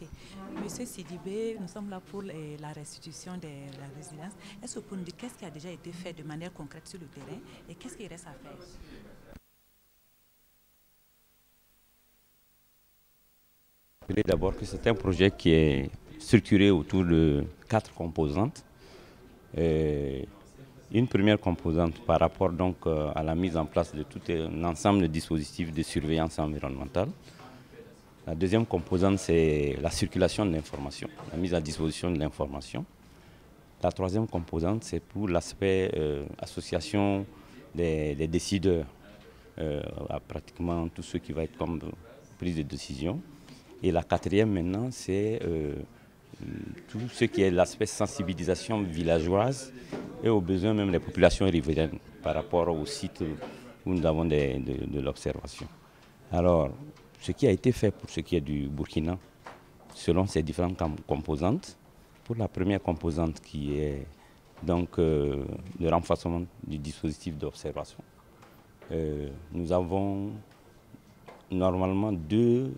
Ok. Monsieur Sidibé, nous sommes là pour la restitution de la résidence. Est-ce que vous pouvez nous dire qu'est-ce qui a déjà été fait de manière concrète sur le terrain et qu'est-ce qu'il reste à faire? Je dirais d'abord que c'est un projet qui est structuré autour de 4 composantes. Une première composante par rapport donc à la mise en place de tout un ensemble de dispositifs de surveillance environnementale. La deuxième composante, c'est la circulation de l'information, la mise à disposition de l'information. La troisième composante, c'est pour l'aspect association des décideurs à pratiquement tout ce qui va être comme prise de décision. Et la quatrième maintenant, c'est tout ce qui est l'aspect sensibilisation villageoise et aux besoins même des populations riveraines par rapport au site où nous avons de l'observation. Alors, ce qui a été fait pour ce qui est du Burkina, selon ces différentes composantes, pour la première composante qui est donc le renforcement du dispositif d'observation, nous avons normalement 2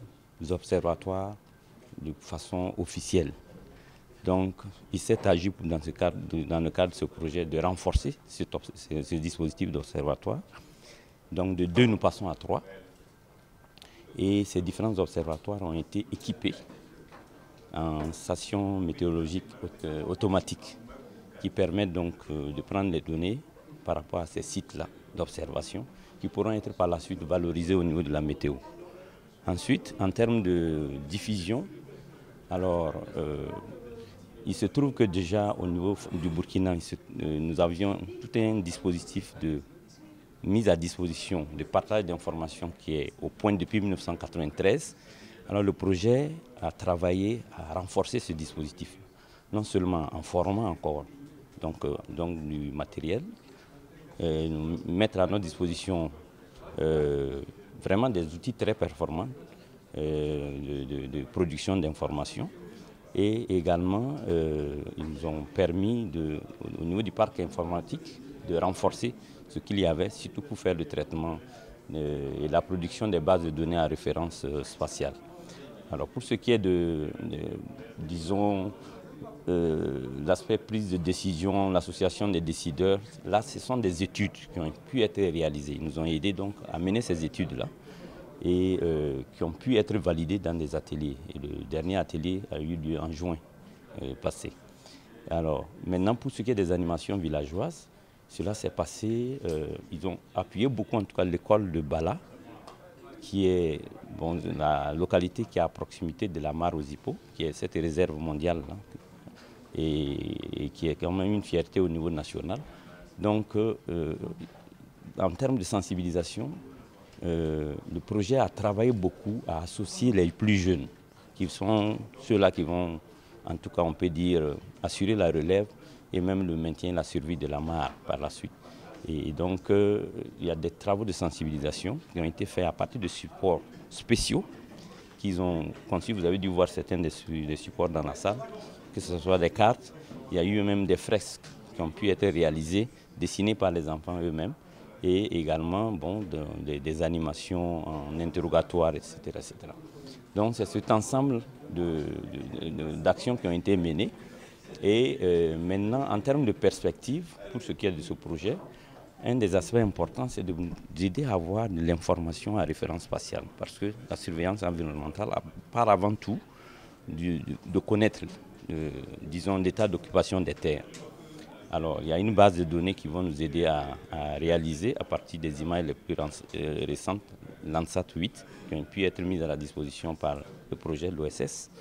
observatoires de façon officielle. Donc, il s'est agi dans le cadre de ce projet de renforcer ce dispositif d'observatoire. Donc, de 2, nous passons à 3. Et ces différents observatoires ont été équipés en stations météorologiques automatiques qui permettent donc de prendre les données par rapport à ces sites-là d'observation qui pourront être par la suite valorisés au niveau de la météo. Ensuite, en termes de diffusion, alors il se trouve que déjà au niveau du Burkina, nous avions tout un dispositif de mise à disposition, de partage d'informations qui est au point depuis 1993. Alors le projet a travaillé à renforcer ce dispositif, non seulement en formant encore donc du matériel, mettre à notre disposition vraiment des outils très performants de production d'informations. Et également, ils nous ont permis, au niveau du parc informatique, de renforcer ce qu'il y avait, surtout pour faire le traitement et la production des bases de données à référence spatiale. Alors pour ce qui est disons, l'aspect prise de décision, l'association des décideurs, là ce sont des études qui ont pu être réalisées. Ils nous ont aidés donc à mener ces études-là et qui ont pu être validées dans des ateliers. Et le dernier atelier a eu lieu en juin passé. Alors maintenant pour ce qui est des animations villageoises, cela s'est passé, ils ont appuyé beaucoup en tout cas l'école de Bala, qui est la localité qui est à proximité de la mare aux Hippos, qui est cette réserve mondiale là, et qui est quand même une fierté au niveau national. Donc, en termes de sensibilisation, le projet a travaillé beaucoup à associer les plus jeunes, qui sont ceux-là qui vont, en tout cas on peut dire, assurer la relève et même le maintien et la survie de la mare par la suite. Et donc, il y a des travaux de sensibilisation qui ont été faits à partir de supports spéciaux qu'ils ont conçus. Vous avez dû voir certains des supports dans la salle, que ce soit des cartes. Il y a eu même des fresques qui ont pu être réalisées, dessinées par les enfants eux-mêmes, et également des animations en interrogatoire, etc., etc. Donc, c'est cet ensemble d'actions qui ont été menées. Et maintenant, en termes de perspective, pour ce qui est de ce projet, un des aspects importants, c'est d'aider à avoir de l'information à référence spatiale. Parce que la surveillance environnementale part avant tout de connaître, disons, l'état d'occupation des terres. Alors, il y a une base de données qui va nous aider à réaliser, à partir des images les plus récentes, Landsat 8, qui ont pu être mises à la disposition par le projet de l'OSS.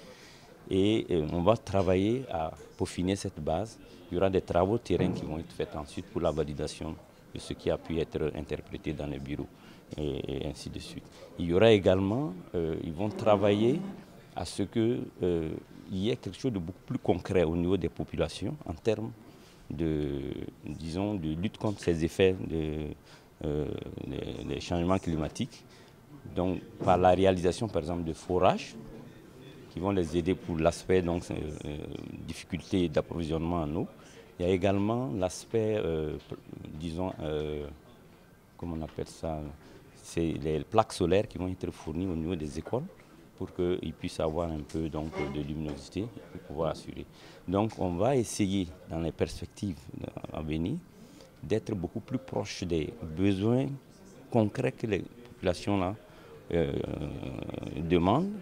Et on va travailler à peaufiner cette base. Il y aura des travaux terrain qui vont être faits ensuite pour la validation de ce qui a pu être interprété dans le bureau et ainsi de suite. Il y aura également, ils vont travailler à ce qu'il y ait quelque chose de beaucoup plus concret au niveau des populations en termes disons, de lutte contre ces effets des changements climatiques. Donc par la réalisation par exemple de forages qui vont les aider pour l'aspect difficulté d'approvisionnement en eau. Il y a également l'aspect, disons, comment on appelle ça, c'est les plaques solaires qui vont être fournies au niveau des écoles pour qu'ils puissent avoir un peu donc, de luminosité pour pouvoir assurer. Donc on va essayer dans les perspectives à venir d'être beaucoup plus proche des besoins concrets que les populations là, demandent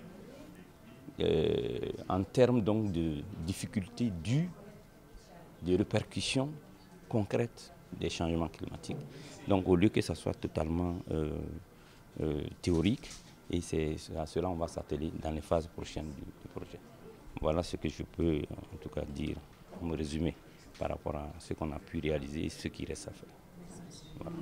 en termes donc, de difficultés dues des répercussions concrètes des changements climatiques. Donc au lieu que ça soit totalement théorique, et c'est à cela qu'on va s'atteler dans les phases prochaines du projet. Voilà ce que je peux en tout cas dire, en résumé, par rapport à ce qu'on a pu réaliser et ce qui reste à faire. Voilà.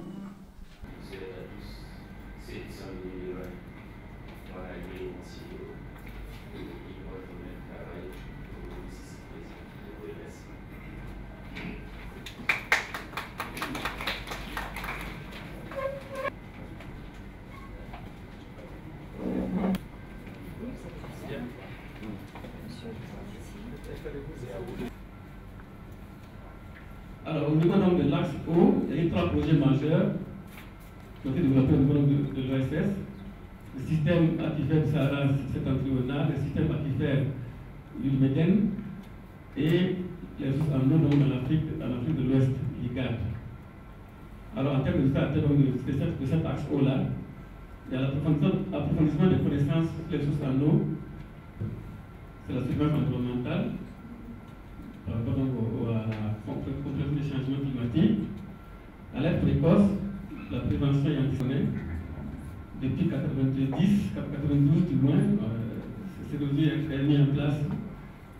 Alors, au niveau donc, de l'axe eau, il y a eu 3 projets majeurs qui ont été développés au niveau de l'OSS. Le système aquifère du Sahara septentrional, le système aquifère du Médène et les ressources en eau dans l'Afrique de l'Ouest, l'IGAD. Alors, en termes de résultats, de cet axe eau-là, il y a l'approfondissement des connaissances sur les ressources en eau, c'est la surveillance environnementale, par rapport à la compréhension des changements climatiques, l'alerte précoce, la prévention et anticipation. Depuis 92 du moins, ces dossiers est mis en place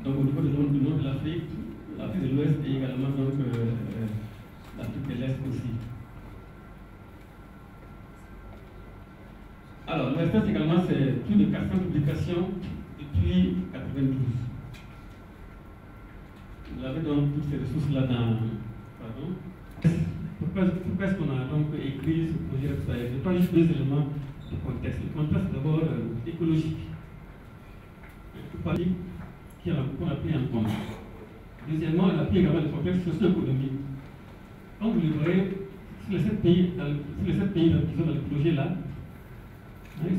donc, au niveau du nord de l'Afrique, l'Afrique de l'Ouest et également donc, l'Afrique de l'Est aussi. Alors, l'OSS également, c'est plus de 400 publications depuis 92. Vous avez donc toutes ces ressources-là dans. Pardon. Pourquoi est-ce qu'on a donc écrit ce projet Je prends juste 2 éléments de contexte. Le contexte d'abord écologique, qu'on a pris en compte. Deuxièmement, on a pris également le contexte socio-économique. Comme vous le voyez, sur les 7 pays qui sont dans le projet là, ils sont